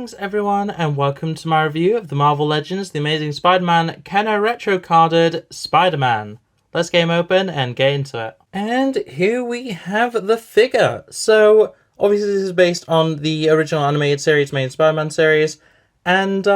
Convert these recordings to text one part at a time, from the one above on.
Greetings everyone and welcome to my review of the Marvel Legends The Amazing Spider-Man Kenner Retro Carded Spider-Man. Let's get him open and get into it. And here we have the figure. So obviously this is based on the original animated series, main Spider-Man series, and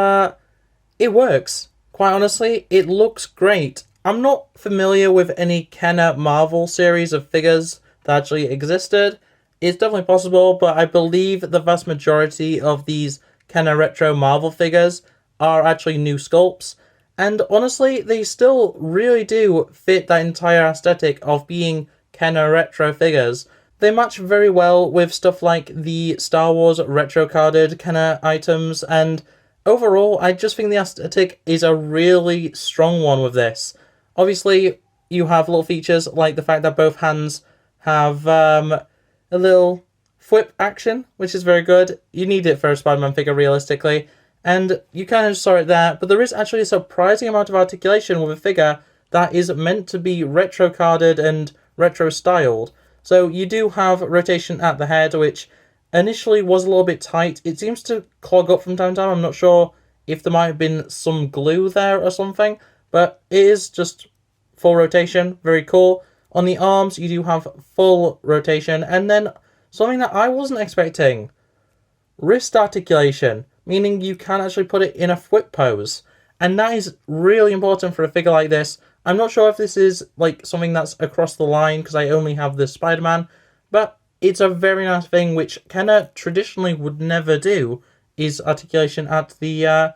it works. Quite honestly, it looks great. I'm not familiar with any Kenner Marvel series of figures that actually existed. It's definitely possible, but I believe the vast majority of these Kenner Retro Marvel figures are actually new sculpts. And honestly, they still really do fit that entire aesthetic of being Kenner Retro figures. They match very well with stuff like the Star Wars Retro Carded Kenner items, and overall, I just think the aesthetic is a really strong one with this. Obviously, you have little features like the fact that both hands have a little flip action, which is very good. You need it for a Spider-Man figure, realistically. And you kind of saw it there, but there is actually a surprising amount of articulation with a figure that is meant to be retro-carded and retro-styled. So you do have rotation at the head, which initially was a little bit tight. It seems to clog up from time to time. I'm not sure if there might have been some glue there or something, but it is just full rotation. Very cool. On the arms, you do have full rotation, and then something that I wasn't expecting, wrist articulation, meaning you can actually put it in a flip pose, and that is really important for a figure like this. I'm not sure if this is like something that's across the line because I only have the Spider-Man, but it's a very nice thing which Kenner traditionally would never do, is articulation at the, I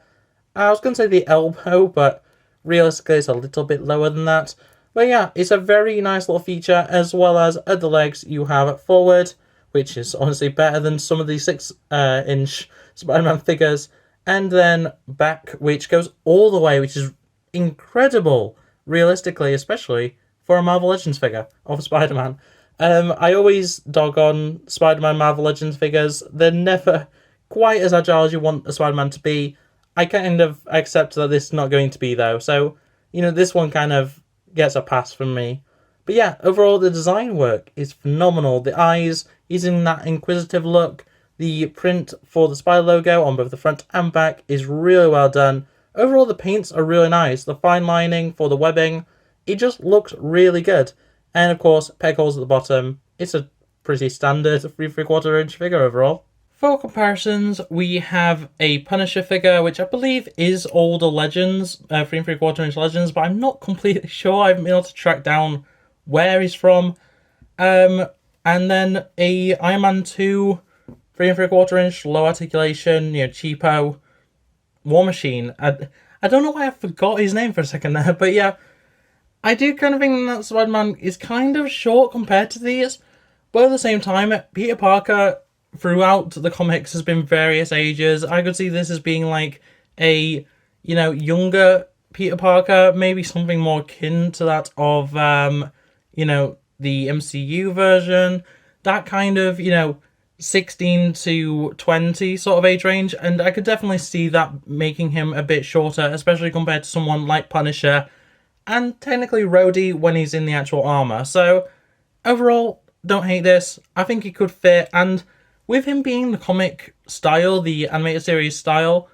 was going to say the elbow, but realistically it's a little bit lower than that. But yeah, it's a very nice little feature, as well as at the legs you have forward, which is honestly better than some of the 6-inch Spider-Man figures, and then back, which goes all the way, which is incredible, realistically, especially for a Marvel Legends figure of Spider-Man. I always dog on Spider-Man Marvel Legends figures. They're never quite as agile as you want a Spider-Man to be. I kind of accept that this is not going to be, though, so, you know, this one kind of gets a pass from me. But yeah, overall the design work is phenomenal. The eyes using that inquisitive look, the print for the spider logo on both the front and back is really well done. Overall the paints are really nice. The fine lining for the webbing, it just looks really good. And of course, peg holes at the bottom. It's a pretty standard 3 3/4 inch figure overall. For comparisons, we have a Punisher figure, which I believe is older Legends, 3 3/4 inch Legends, but I'm not completely sure. I haven't been able to track down where he's from. And then a Iron Man 2, 3 3/4 inch, low articulation, you know, cheapo War Machine. I don't know why I forgot his name for a second there, but yeah, I do kind of think that Spider-Man is kind of short compared to these, but at the same time, Peter Parker throughout the comics has been various ages. I could see this as being like a, you know, younger Peter Parker, maybe something more akin to that of, you know, the MCU version, that kind of, you know, 16 to 20 sort of age range, and I could definitely see that making him a bit shorter, especially compared to someone like Punisher, and technically Rhodey when he's in the actual armor. So overall, don't hate this. I think it could fit, and with him being the comic style, the animated series style,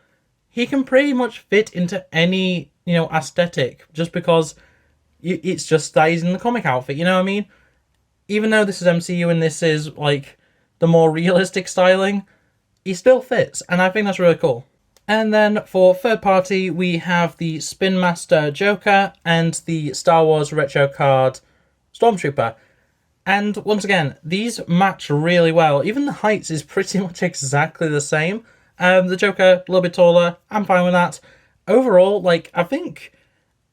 he can pretty much fit into any, you know, aesthetic, just because it's just that he's in the comic outfit, you know what I mean? Even though this is MCU and this is, like, the more realistic styling, he still fits, and I think that's really cool. And then for third party, we have the Spin Master Joker and the Star Wars Retro Card Stormtrooper. And once again, these match really well. Even the heights is pretty much exactly the same. The Joker, a little bit taller. I'm fine with that. Overall, like, I think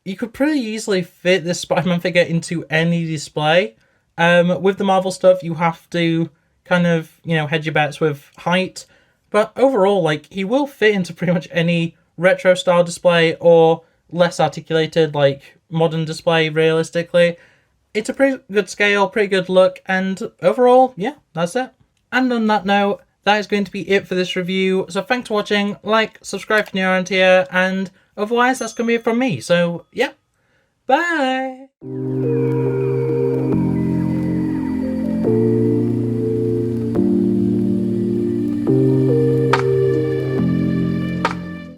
you could pretty easily fit this Spider-Man figure into any display. With the Marvel stuff, you have to kind of, you know, hedge your bets with height. But overall, like, he will fit into pretty much any retro style display or less articulated, like, modern display, realistically. It's a pretty good scale, pretty good look, and overall, yeah, that's it. And on that note, that is going to be it for this review. So thanks for watching, like, subscribe if you're new around here, and otherwise that's going to be it from me. So, yeah, bye!